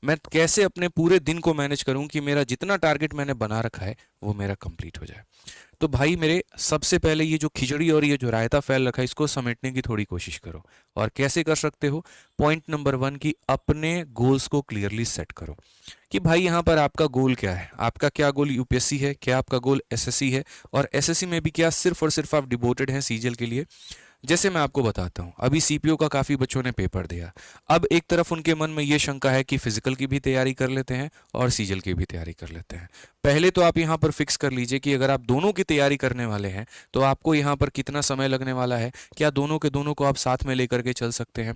मैं कैसे अपने पूरे दिन को मैनेज करूं कि मेरा जितना टारगेट मैंने बना रखा है वो मेरा कंप्लीट हो जाए। तो भाई मेरे, सबसे पहले ये जो खिचड़ी और ये जो रायता फैल रखा है इसको समेटने की थोड़ी कोशिश करो। और कैसे कर सकते हो? पॉइंट नंबर 1 की अपने गोल्स को क्लियरली सेट करो कि भाई यहाँ पर आपका गोल क्या है। आपका क्या गोल यूपीएससी है, क्या आपका गोल एसएससी है, और एसएससी में भी क्या सिर्फ और सिर्फ आप डिवोटेड हैं सीजीएल के लिए? जैसे मैं आपको बताता हूँ, अभी सीपीओ का काफ़ी बच्चों ने पेपर दिया। अब एक तरफ उनके मन में ये शंका है कि फिजिकल की भी तैयारी कर लेते हैं और सीजल की भी तैयारी कर लेते हैं। पहले तो आप यहाँ पर फिक्स कर लीजिए कि अगर आप दोनों की तैयारी करने वाले हैं तो आपको यहाँ पर कितना समय लगने वाला है, क्या दोनों के दोनों को आप साथ में लेकर के चल सकते हैं,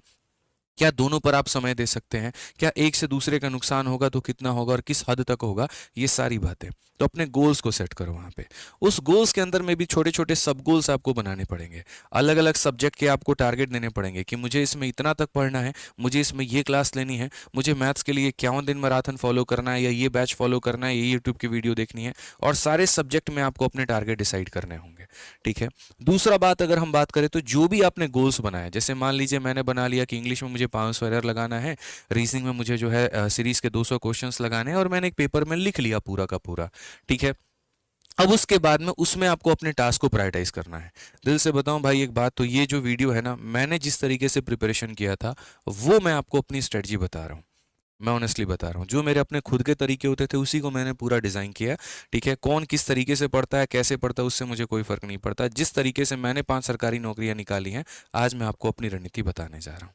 क्या दोनों पर आप समय दे सकते हैं, क्या एक से दूसरे का नुकसान होगा तो कितना होगा और किस हद तक होगा, ये सारी बातें। तो अपने गोल्स को सेट करो वहाँ पे। उस गोल्स के अंदर में भी छोटे छोटे सब गोल्स आपको बनाने पड़ेंगे। अलग अलग सब्जेक्ट के आपको टारगेट देने पड़ेंगे कि मुझे इसमें इतना तक पढ़ना है, मुझे इसमें ये क्लास लेनी है, मुझे मैथ्स के लिए 51 दिन मैराथन फॉलो करना है, या ये बैच फॉलो करना है, ये यूट्यूब की वीडियो देखनी है, और सारे सब्जेक्ट में आपको अपने टारगेट डिसाइड करने होंगे। ठीक है। दूसरा बात, अगर हम बात करें तो जो भी आपने गोल्स बनाए, जैसे मान लीजिए मैंने बना लिया कि इंग्लिश में मुझे 500 एरर लगाना है, रीजनिंग में मुझे जो है सीरीज के 200 क्वेश्चंस लगाने हैं, और मैंने एक पेपर में लिख लिया पूरा का पूरा। ठीक है। अब उसके बाद में उसमें आपको अपने टास्क को प्रायोरिटाइज करना है। दिल से बताऊं भाई एक बात, तो ये जो वीडियो है ना, मैंने जिस तरीके से प्रिपरेशन किया था वो मैं आपको अपनी स्ट्रेटजी बता रहा हूँ। मैं ऑनेस्टली बता रहा हूँ, जो मेरे अपने खुद के तरीके होते थे उसी को मैंने पूरा डिज़ाइन किया। ठीक है। कौन किस तरीके से पढ़ता है, कैसे पढ़ता है, उससे मुझे कोई फ़र्क नहीं पड़ता। जिस तरीके से मैंने 5 सरकारी नौकरियां निकाली हैं, आज मैं आपको अपनी रणनीति बताने जा रहा हूँ।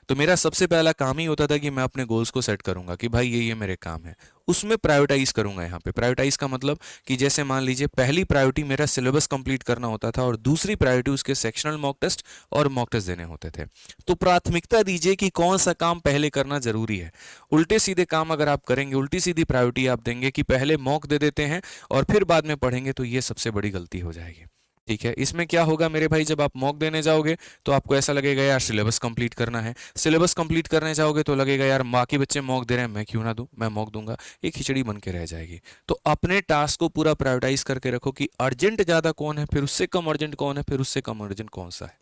तो मेरा सबसे पहला काम ही होता था कि मैं अपने गोल्स को सेट करूंगा कि भाई ये मेरे काम है, उसमें प्रायोरिटाइज करूंगा। यहाँ पे प्रायोरिटाइज का मतलब कि जैसे मान लीजिए पहली प्रायोरिटी मेरा सिलेबस कंप्लीट करना होता था, और दूसरी प्रायोरिटी उसके सेक्शनल मॉक टेस्ट और मॉक टेस्ट देने होते थे। तो प्राथमिकता दीजिए कि कौन सा काम पहले करना जरूरी है। उल्टे सीधे काम अगर आप करेंगे, उल्टी सीधी प्रायोरिटी आप देंगे कि पहले मॉक दे देते हैं और फिर बाद में पढ़ेंगे, तो ये सबसे बड़ी गलती हो जाएगी। ठीक है। इसमें क्या होगा मेरे भाई, जब आप मॉक देने जाओगे तो आपको ऐसा लगेगा यार सिलेबस कंप्लीट करना है, सिलेबस कंप्लीट करने जाओगे तो लगेगा यार बाकी बच्चे मॉक दे रहे हैं, मैं क्यों ना दूं, मैं मॉक दूंगा। ये खिचड़ी बन के रह जाएगी। तो अपने टास्क को पूरा प्रायोरिटाइज करके रखो कि अर्जेंट ज्यादा कौन है, फिर उससे कम अर्जेंट कौन है, फिर उससे कम अर्जेंट कौन सा है।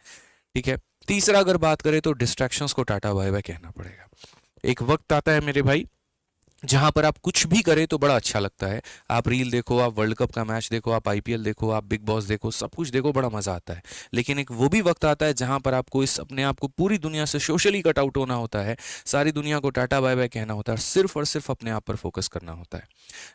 ठीक है। तीसरा अगर बात करें तो डिस्ट्रैक्शंस को टाटा बाय बाय कहना पड़ेगा। एक वक्त आता है मेरे भाई जहां पर आप कुछ भी करें तो बड़ा अच्छा लगता है। आप रील देखो, आप वर्ल्ड कप का मैच देखो, आप आईपीएल देखो, आप बिग बॉस देखो, सब कुछ देखो, बड़ा मजा आता है। लेकिन एक वो भी वक्त आता है जहां पर आपको इस अपने आप को पूरी दुनिया से सोशली कट आउट होना होता है, सारी दुनिया को टाटा बाय बाय कहना होता है, और सिर्फ अपने आप पर फोकस करना होता है।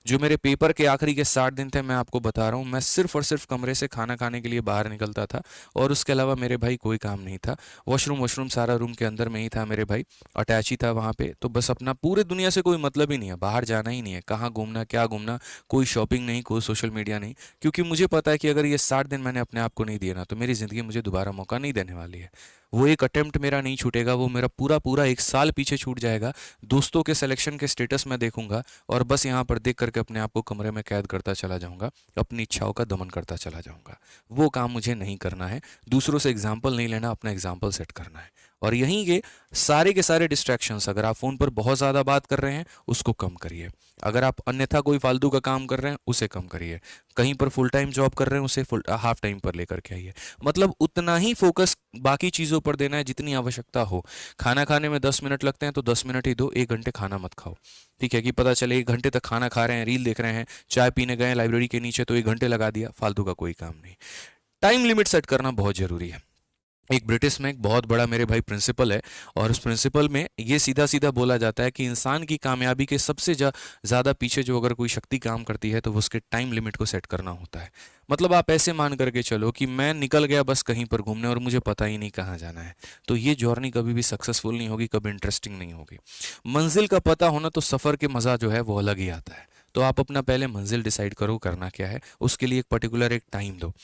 जो मेरे पेपर के आखिरी के 60 दिन थे, मैं आपको बता रहा हूँ, मैं सिर्फ और सिर्फ कमरे से खाना खाने के लिए बाहर निकलता था, और उसके अलावा मेरे भाई कोई काम नहीं था। वॉशरूम वॉशरूम सारा रूम के अंदर में ही था मेरे भाई, अटैच ही था वहाँ पे। तो बस अपना पूरे दुनिया से कोई मतलब ही नहीं है, बाहर जाना ही नहीं है, कहाँ घूमना क्या घूमना, कोई शॉपिंग नहीं, कोई सोशल मीडिया नहीं। क्योंकि मुझे पता है कि अगर ये 60 दिन मैंने अपने आप को नहीं दिया ना, तो मेरी ज़िंदगी मुझे दोबारा मौका नहीं देने वाली है। वो एक अटेम्प्ट मेरा नहीं छूटेगा, वो मेरा पूरा पूरा 1 साल पीछे छूट जाएगा। दोस्तों के सिलेक्शन के स्टेटस मैं देखूंगा, और बस यहाँ पर देख करके अपने आप को कमरे में कैद करता चला जाऊंगा, अपनी इच्छाओं का दमन करता चला जाऊंगा। वो काम मुझे नहीं करना है। दूसरों से एग्जाम्पल नहीं लेना, अपना एग्जाम्पल सेट करना है। और यहीं के सारे डिस्ट्रैक्शंस, अगर आप फ़ोन पर बहुत ज़्यादा बात कर रहे हैं उसको कम करिए, अगर आप अन्यथा कोई फालतू का काम कर रहे हैं उसे कम करिए, कहीं पर फुल टाइम जॉब कर रहे हैं उसे फुल हाफ टाइम पर लेकर के आइए। मतलब उतना ही फोकस बाकी चीज़ों पर देना है जितनी आवश्यकता हो। खाना खाने में 10 मिनट लगते हैं तो 10 मिनट ही दो, 1 घंटे खाना मत खाओ। ठीक है। कि पता चले 1 घंटे तक खाना खा रहे हैं, रील देख रहे हैं, चाय पीने गए लाइब्रेरी के नीचे तो 1 घंटे लगा दिया, फालतू का कोई काम नहीं। टाइम लिमिट सेट करना बहुत ज़रूरी है। एक ब्रिटिश में एक बहुत बड़ा मेरे भाई प्रिंसिपल है, और उस प्रिंसिपल में ये सीधा सीधा बोला जाता है कि इंसान की कामयाबी के सबसे ज़्यादा पीछे जो अगर कोई शक्ति काम करती है तो वो उसके टाइम लिमिट को सेट करना होता है। मतलब आप ऐसे मान करके चलो कि मैं निकल गया बस कहीं पर घूमने और मुझे पता ही नहीं कहाँ जाना है, तो ये जर्नी कभी भी सक्सेसफुल नहीं होगी, कभी इंटरेस्टिंग नहीं होगी। मंजिल का पता होना तो सफ़र के मज़ा जो है वो अलग ही आता है। तो आप अपना पहले मंजिल डिसाइड करो करना क्या है, उसके लिए एक पर्टिकुलर एक टाइम दो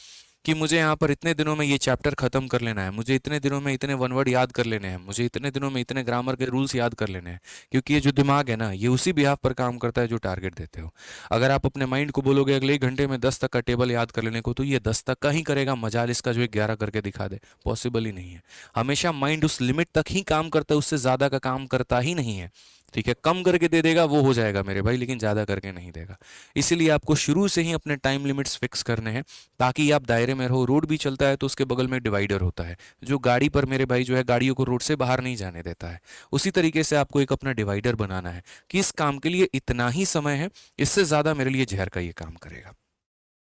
कि मुझे यहाँ पर इतने दिनों में ये चैप्टर खत्म कर लेना है, मुझे इतने दिनों में इतने वन वर्ड याद कर लेने हैं, मुझे इतने दिनों में इतने ग्रामर के रूल्स याद कर लेने हैं। क्योंकि ये जो दिमाग है ना, ये उसी बिहाफ पर काम करता है जो टारगेट देते हो। अगर आप अपने माइंड को बोलोगे अगले 1 घंटे में 10 तक का टेबल याद कर लेने को, तो ये 10 तक का ही करेगा, मजाल इसका जो 11 करके दिखा दे, पॉसिबल ही नहीं है। हमेशा माइंड उस लिमिट तक ही काम करता है, उससे ज़्यादा का काम करता ही नहीं है। ठीक है, कम करके दे देगा वो हो जाएगा मेरे भाई, लेकिन ज़्यादा करके नहीं देगा। इसीलिए आपको शुरू से ही अपने टाइम लिमिट्स फिक्स करने हैं ताकि आप दायरे में रहो। रोड भी चलता है तो उसके बगल में डिवाइडर होता है जो गाड़ी पर मेरे भाई जो है गाड़ियों को रोड से बाहर नहीं जाने देता है। उसी तरीके से आपको एक अपना डिवाइडर बनाना है कि इस काम के लिए इतना ही समय है, इससे ज़्यादा मेरे लिए जहर का ये काम करेगा।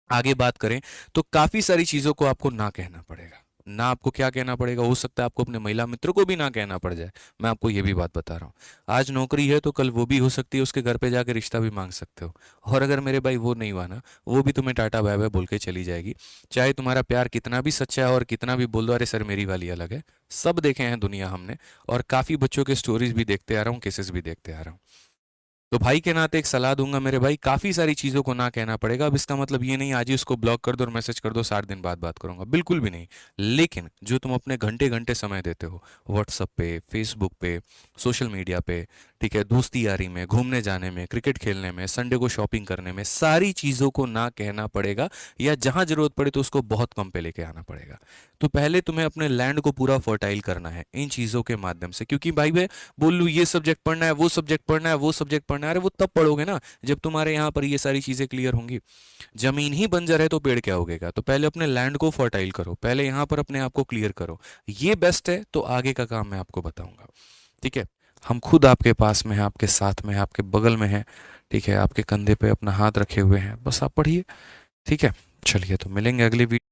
आगे बात करें तो काफी सारी चीजों को आपको ना कहना पड़ेगा। ना आपको क्या कहना पड़ेगा, हो सकता है आपको अपने महिला मित्र को भी ना कहना पड़ जाए। मैं आपको ये भी बात बता रहा हूँ, आज नौकरी है तो कल वो भी हो सकती है उसके घर पे जाके रिश्ता भी मांग सकते हो। और अगर मेरे भाई वो नहीं हुआ ना, वो भी तुम्हें टाटा बाय बाय बोल के चली जाएगी। चाहे तुम्हारा प्यार कितना भी सच्चा है और कितना भी बोल दो अरे सर मेरी वाली अलग है, सब देखे हैं दुनिया हमने, और काफी बच्चों के स्टोरीज भी देखते आ रहा हूँ, केसेस भी देखते आ रहा हूँ। तो भाई के नाते एक सलाह दूंगा मेरे भाई, काफी सारी चीजों को ना कहना पड़ेगा। अब इसका मतलब ये नहीं आज ही उसको ब्लॉक कर दो और मैसेज कर दो 60 दिन बाद बात करूंगा, बिल्कुल भी नहीं। लेकिन जो तुम अपने घंटे घंटे समय देते हो व्हाट्सअप पे, फेसबुक पे, सोशल मीडिया पे, ठीक है, दोस्ती यारी में, घूमने जाने में, क्रिकेट खेलने में, संडे को शॉपिंग करने में, सारी चीजों को ना कहना पड़ेगा। या जहां जरूरत पड़े तो उसको बहुत कम पे लेके आना पड़ेगा। तो पहले तुम्हें अपने लैंड को पूरा फर्टाइल करना है इन चीजों के माध्यम से, क्योंकि भाई मैं बोल लूँ ये सब्जेक्ट पढ़ना है, वो सब्जेक्ट पढ़ना है, वो सब्जेक्ट पढ़ना है, अरे वो तब पढ़ोगे ना जब तुम्हारे यहाँ पर ये सारी चीजें क्लियर होंगी। जमीन ही बंजर है तो पेड़ क्या उगेगा। तो पहले अपने लैंड को फर्टाइल करो, पहले यहाँ पर अपने आप को क्लियर करो। ये बेस्ट है, तो आगे का काम मैं आपको बताऊंगा। ठीक है, हम खुद आपके पास में हैं, आपके साथ में हैं, आपके बगल में हैं। ठीक है, आपके कंधे पे अपना हाथ रखे हुए हैं, बस आप पढ़िए। ठीक है, चलिए तो मिलेंगे अगली वीडियो।